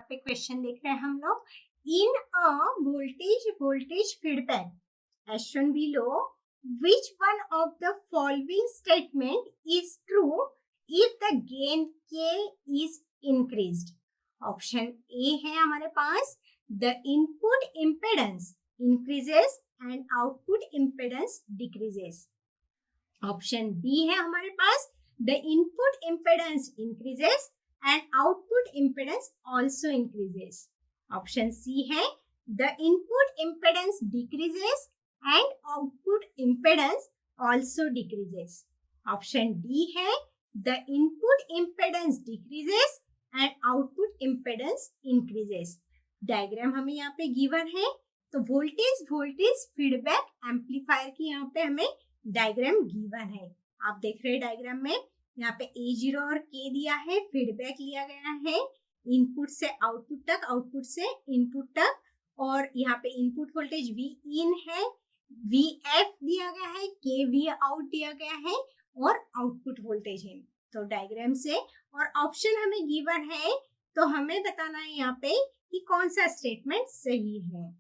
पे क्वेश्चन देख रहे हैं हम लोग। In a voltage feedback as shown below, which one of the following statement is true if the gain k is increased? Option A है हमारे पास, the input impedance increases and output impedance decreases. Option B है हमारे पास, the input impedance increases and output impedance also increases. Option C है, the input impedance decreases and output impedance also decreases. Option D है, the input impedance decreases and output impedance increases. Diagram हमें यहाँ पे given है, तो voltage feedback amplifier की यहाँ पे हमें डायग्राम गिवन है। आप देख रहे हैं डायग्राम में यहाँ पे A0 और K दिया है, फीडबैक लिया गया है इनपुट से आउटपुट तक, आउटपुट से इनपुट तक, और यहाँ पे इनपुट वोल्टेज V इन है, VF दिया गया है, KV आउट दिया गया है और आउटपुट वोल्टेज है। तो डायग्राम से और ऑप्शन हमें गिवन है, तो हमें बताना है यहाँ पे कि कौन सा स्टेटमेंट सही है।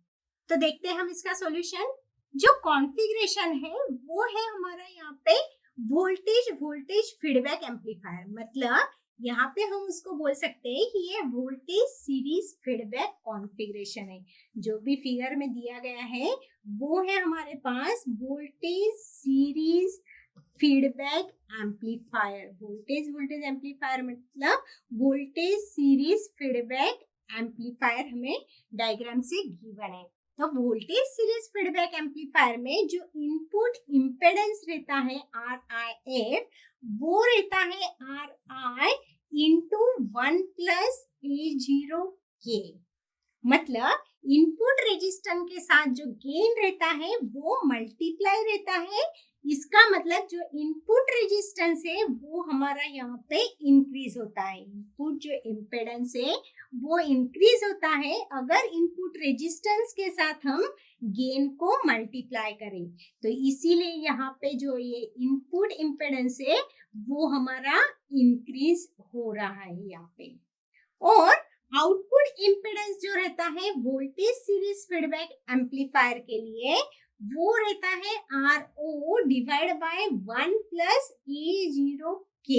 तो देखते हैं हम इसका सॉल्यूशन। जो कॉन्फ़िगरेशन है वो है हमारा यहाँ पे वोल्टेज फीडबैक एम्पलीफायर, मतलब यहाँ पे हम उसको बोल सकते हैं कि ये वोल्टेज सीरीज फीडबैक कॉन्फ़िगरेशन है। जो भी फिगर में दिया गया है वो है हमारे पास voltage series feedback amplifier. Voltage amplifier मतलब वोल्टेज सीरीज फीडबैक एम्पलीफायर हमें डायग्राम से गिवन है। तो वोल्टेज सीरीज फीडबैक एम्पलीफायर में जो इनपुट इम्पेडेंस रहता है RIF, वो रहता है RI इंटू 1 प्लस A0K। मतलब इनपुट रेजिस्टेंस के साथ जो गेन रहता है वो मल्टीप्लाई रहता है। इसका मतलब जो इनपुट रेजिस्टेंस है वो हमारा यहाँ पे इंक्रीज होता है। इनपुट जो इम्पेडेंस है वो इंक्रीज होता है अगर इनपुट रेजिस्टेंस के साथ हम गेन को मल्टीप्लाई करें। तो इसीलिए यहाँ पे जो ये इनपुट इम्पेडेंस है वो हमारा इंक्रीज हो रहा है यहाँ पे। और आउटपुट इम्पेडेंस जो रहता है वोल्टेज सीरीज फीडबैक एम्पलीफायर के लिए वो रहता है RO divide by 1 plus A0K।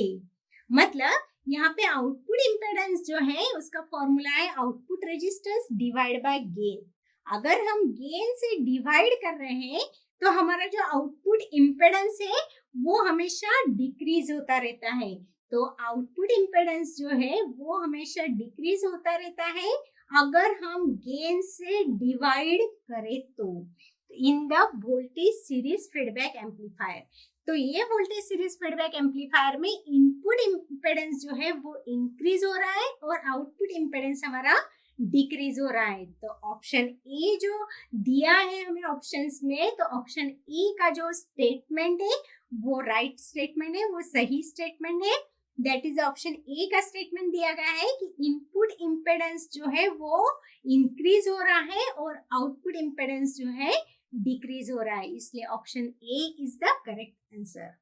मतलब यहाँ पे आउटपुट इम्पेडेंस जो है उसका फॉर्मूला है output resistance divide by gain. अगर हम गेन से डिवाइड कर रहे हैं तो हमारा जो आउटपुट इम्पेडेंस है वो हमेशा डिक्रीज होता रहता है। तो आउटपुट इम्पेडेंस जो है वो हमेशा डिक्रीज होता रहता है अगर हम गेन से डिवाइड करें तो in the voltage series feedback amplifier. तो ये वोल्टेज सीरीज फीडबैक एम्पलीफायर में इनपुट इम्पेडेंस जो है वो इंक्रीज हो रहा है और आउटपुट इम्पेडेंस हमारा डिक्रीज हो रहा है। तो ऑप्शन ए जो दिया है हमें ऑप्शंस में, तो ऑप्शन ए का जो स्टेटमेंट है वो राइट स्टेटमेंट है, वो सही स्टेटमेंट है। दैट इज ऑप्शन ए का स्टेटमेंट दिया गया है कि इनपुट इम्पेडेंस जो है वो इंक्रीज हो रहा है और आउटपुट इम्पेडेंस जो है डिक्रीज हो रहा है। इसलिए option A is the correct answer.